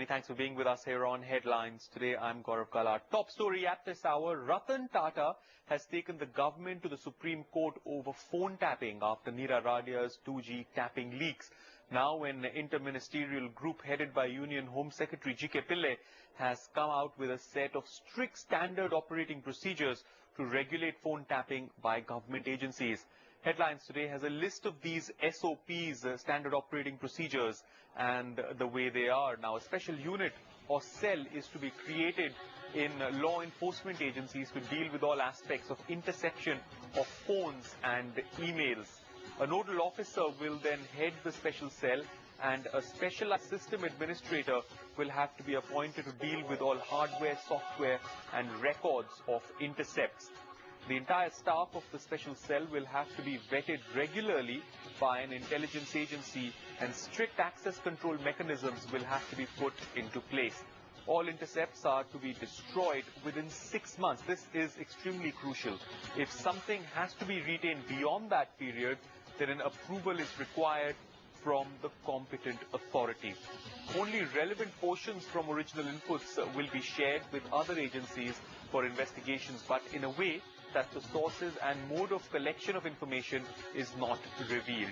Many thanks for being with us here on Headlines. Today, I'm Gaurav Kala. Top story at this hour, Ratan Tata has taken the government to the Supreme Court over phone tapping after Nira Radia's 2G tapping leaks. Now, an interministerial group headed by Union Home Secretary G.K. Pillai has come out with a set of strict standard operating procedures to regulate phone tapping by government agencies. Headlines today has a list of these SOPs, standard operating procedures, and the way they are. Now, a special unit or cell is to be created in law enforcement agencies to deal with all aspects of interception of phones and emails. A nodal officer will then head the special cell, and a specialized system administrator will have to be appointed to deal with all hardware, software, and records of intercepts. The entire staff of the special cell will have to be vetted regularly by an intelligence agency, and strict access control mechanisms will have to be put into place. All intercepts are to be destroyed within 6 months. This is extremely crucial. If something has to be retained beyond that period, then an approval is required from the competent authority. Only relevant portions from original inputs will be shared with other agencies for investigations, but in a way that the sources and mode of collection of information is not revealed.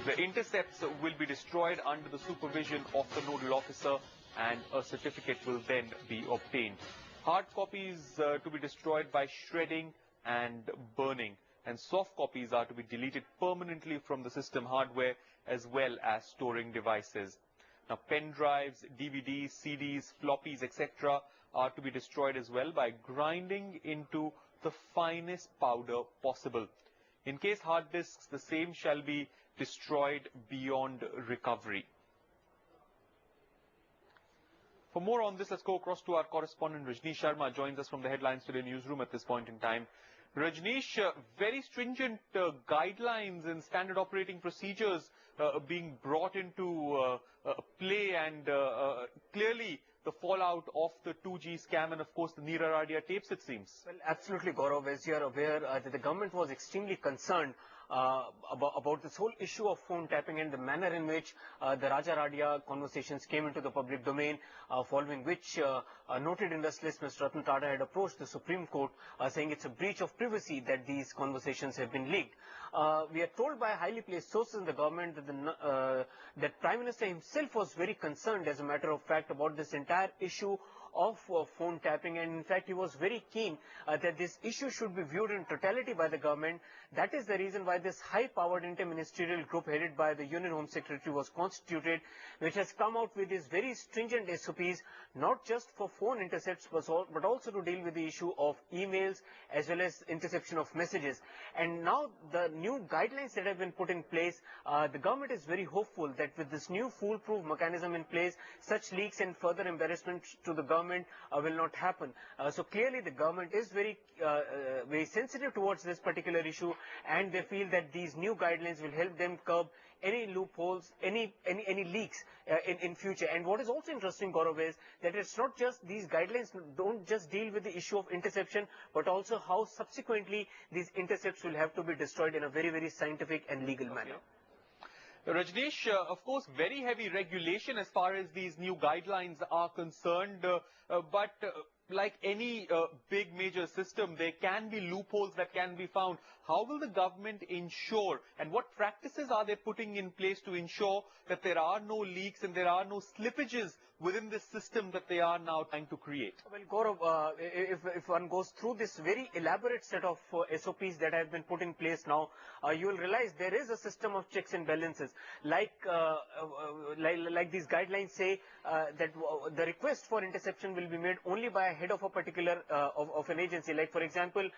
The intercepts will be destroyed under the supervision of the nodal officer, and a certificate will then be obtained. Hard copies to be destroyed by shredding and burning, and soft copies are to be deleted permanently from the system hardware as well as storing devices. Now, pen drives, DVDs, CDs, floppies, etc. are to be destroyed as well by grinding into the finest powder possible. In case hard disks, the same shall be destroyed beyond recovery. For more on this, let's go across to our correspondent Rajneesh Sharma, joins us from the Headlines Today newsroom at this point in time. Rajneesh, very stringent guidelines and standard operating procedures being brought into play, and clearly the fallout of the 2G scam and, of course, the Nira Radia tapes, it seems. Well, absolutely, Gaurav. As you are aware, that the government was extremely concerned about this whole issue of phone tapping and the manner in which the Radia conversations came into the public domain, following which noted industrialist Mr. Ratan Tata had approached the Supreme Court saying it's a breach of privacy that these conversations have been leaked. We are told by highly placed sources in the government that that Prime Minister himself was very concerned, as a matter of fact, about this entire issue of phone tapping, and in fact he was very keen that this issue should be viewed in totality by the government. That is the reason why this high-powered interministerial group headed by the Union Home Secretary was constituted, which has come out with these very stringent SOPs, not just for phone intercepts but also to deal with the issue of emails as well as interception of messages. And now the new guidelines that have been put in place, the government is very hopeful that with this new foolproof mechanism in place, such leaks and further embarrassment to the government will not happen. So clearly the government is very sensitive towards this particular issue, and they feel that these new guidelines will help them curb any loopholes, any leaks in future. And what is also interesting, Gaurav, is that it's not just these guidelines don't just deal with the issue of interception, but also how subsequently these intercepts will have to be destroyed in a very, very scientific and legal manner. Rajneesh, of course, very heavy regulation as far as these new guidelines are concerned, but like any big major system, there can be loopholes that can be found. How will the government ensure, and what practices are they putting in place to ensure that there are no leaks and there are no slippages within this system that they are now trying to create? Well, Gaurav, if one goes through this very elaborate set of SOPs that have been put in place now, you will realize there is a system of checks and balances. Like these guidelines say that the request for interception will be made only by a head of a particular of an agency. Like, for example,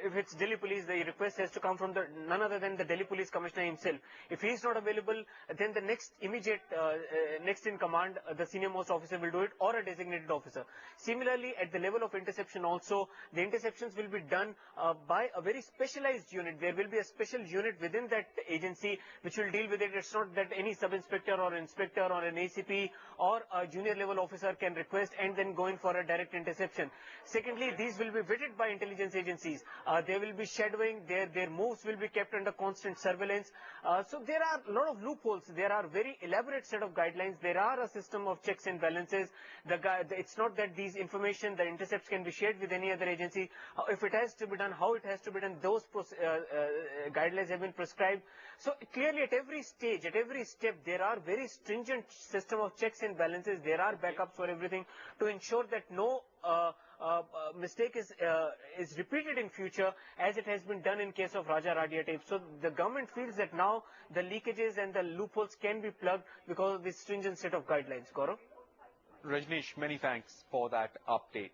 if it's Delhi Police, the request has to come from none other than the Delhi Police Commissioner himself. If he is not available, then the next in command, the senior most officer will do it, or a designated officer. Similarly, at the level of interception also, the interceptions will be done by a very specialized unit. There will be a special unit within that agency which will deal with it. It's not that any sub-inspector or inspector or an ACP or a junior level officer can request and then go in for a direct interception. Secondly, these will be vetted by intelligence agencies. They will be shadowing, their moves will be kept under constant surveillance. So there are a lot of loopholes. There are very elaborate set of guidelines. There are a system of checks and balances. It's not that these information, the intercepts can be shared with any other agency. If it has to be done, how it has to be done, those guidelines have been prescribed. So clearly at every stage, at every step, there are very stringent system of checks and balances. There are backups for everything to ensure that no mistake is repeated in future, as it has been done in case of Raja Radia tape. So the government feels that now the leakages and the loopholes can be plugged because of this stringent set of guidelines. Gaurav? Rajneesh, many thanks for that update.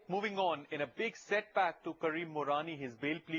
Moving on, in a big setback to Karim Morani, his bail plea